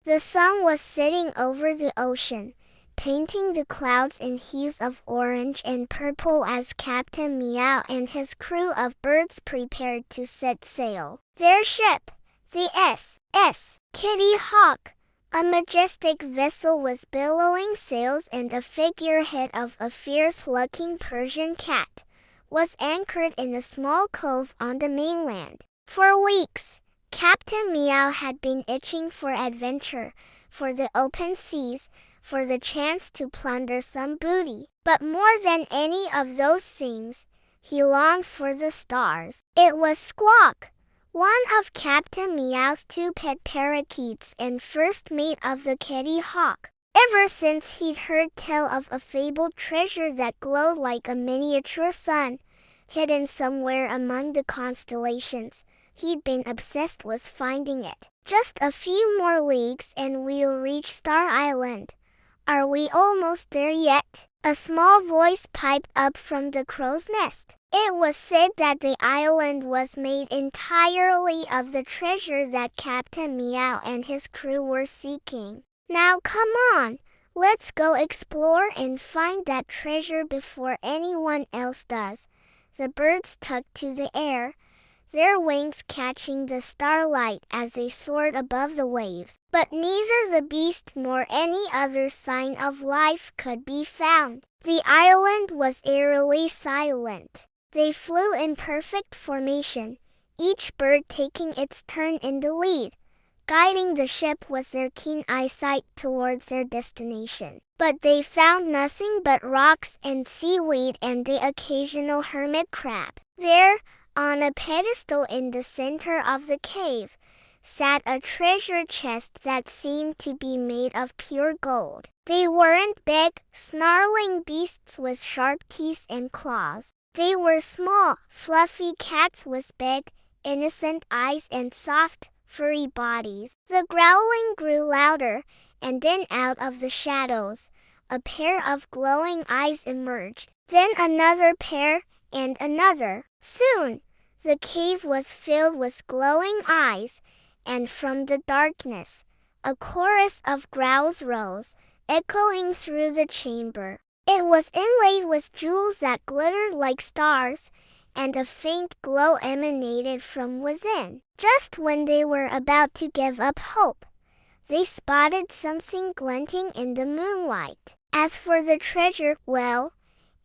The sun was sitting over the ocean, painting the clouds in hues of orange and purple as Captain Meow and his crew of birds prepared to set sail. Their ship, the S.S. Kitty Hawk, a majestic vessel, was billowing sails, and a figurehead of a fierce-looking Persian cat was anchored in a small cove on the mainland. For weeks, Captain Meow had been itching for adventure, for the open seas, for the chance to plunder some booty. But more than any of those things, he longed for the stars. It was Squawk, one of Captain Meow's two pet parakeets and first mate of the Kitty Hawk. Ever since he'd heard tell of a fabled treasure that glowed like a miniature sun, hidden somewhere among the constellations, he'd been obsessed with finding it. Just a few more leagues and we'll reach Star Island. Are we almost there yet? A small voice piped up from the crow's nest. It was said that the island was made entirely of the treasure that Captain Meow and his crew were seeking. Now come on, let's go explore and find that treasure before anyone else does. The birds tugged to the air, their wings catching the starlight as they soared above the waves. But neither the beast nor any other sign of life could be found. The island was eerily silent. They flew in perfect formation, each bird taking its turn in the lead, guiding the ship with their keen eyesight towards their destination. But they found nothing but rocks and seaweed and the occasional hermit crab. There, on a pedestal in the center of the cave, sat a treasure chest that seemed to be made of pure gold. They weren't big, snarling beasts with sharp teeth and claws. They were small, fluffy cats with big, innocent eyes and soft, furry bodies. The growling grew louder, and then out of the shadows, a pair of glowing eyes emerged. Then another pair, and another. Soon, the cave was filled with glowing eyes, and from the darkness, a chorus of growls rose, echoing through the chamber. It was inlaid with jewels that glittered like stars, and a faint glow emanated from within. Just when they were about to give up hope, they spotted something glinting in the moonlight. As for the treasure, well,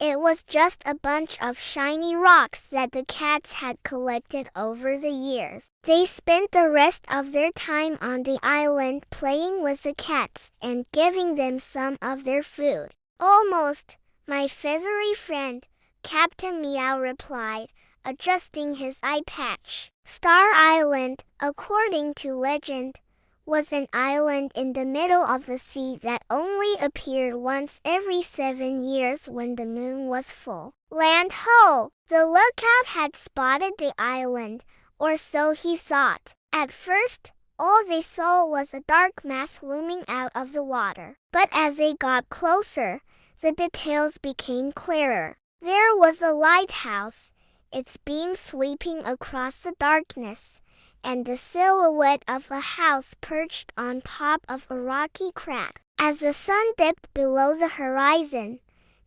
it was just a bunch of shiny rocks that the cats had collected over the years. They spent the rest of their time on the island playing with the cats and giving them some of their food. Almost, my feathery friend, Captain Meow replied, adjusting his eye patch. Star Island, according to legend, was an island in the middle of the sea that only appeared once every 7 years when the moon was full. Land ho! The lookout had spotted the island, or so he thought. At first, all they saw was a dark mass looming out of the water. But as they got closer, the details became clearer. There was a lighthouse, its beam sweeping across the darkness, and the silhouette of a house perched on top of a rocky crag. As the sun dipped below the horizon,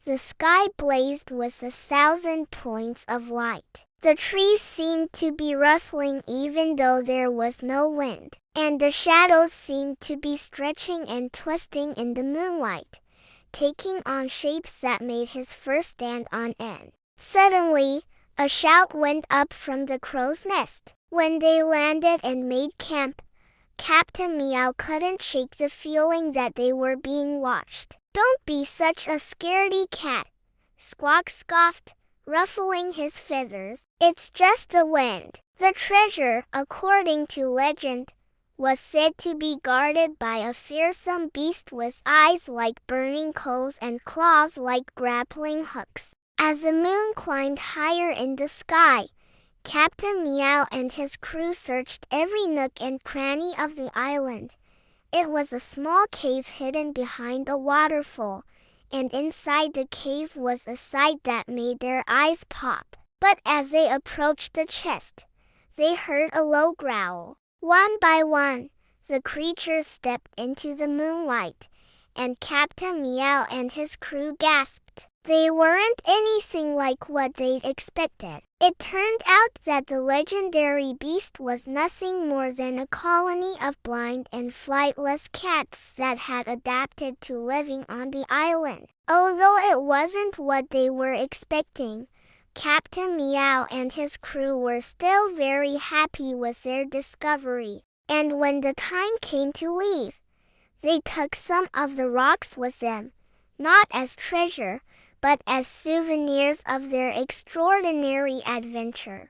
the sky blazed with 1,000 points of light. The trees seemed to be rustling even though there was no wind, and the shadows seemed to be stretching and twisting in the moonlight, taking on shapes that made his fur stand on end. Suddenly, a shout went up from the crow's nest. When they landed and made camp, Captain Meow couldn't shake the feeling that they were being watched. "Don't be such a scaredy cat," Squawk scoffed, ruffling his feathers. "It's just the wind." The treasure, according to legend, was said to be guarded by a fearsome beast with eyes like burning coals and claws like grappling hooks. As the moon climbed higher in the sky, Captain Meow and his crew searched every nook and cranny of the island. It was a small cave hidden behind a waterfall, and inside the cave was a sight that made their eyes pop. But as they approached the chest, they heard a low growl. One by one, The creatures stepped into the moonlight, and Captain Meow and his crew gasped. They weren't anything like what they'd expected. It turned out that the legendary beast was nothing more than a colony of blind and flightless cats that had adapted to living on the island. Although it wasn't what they were expecting, Captain Meow and his crew were still very happy with their discovery. And when the time came to leave, they took some of the rocks with them, not as treasure, but as souvenirs of their extraordinary adventure.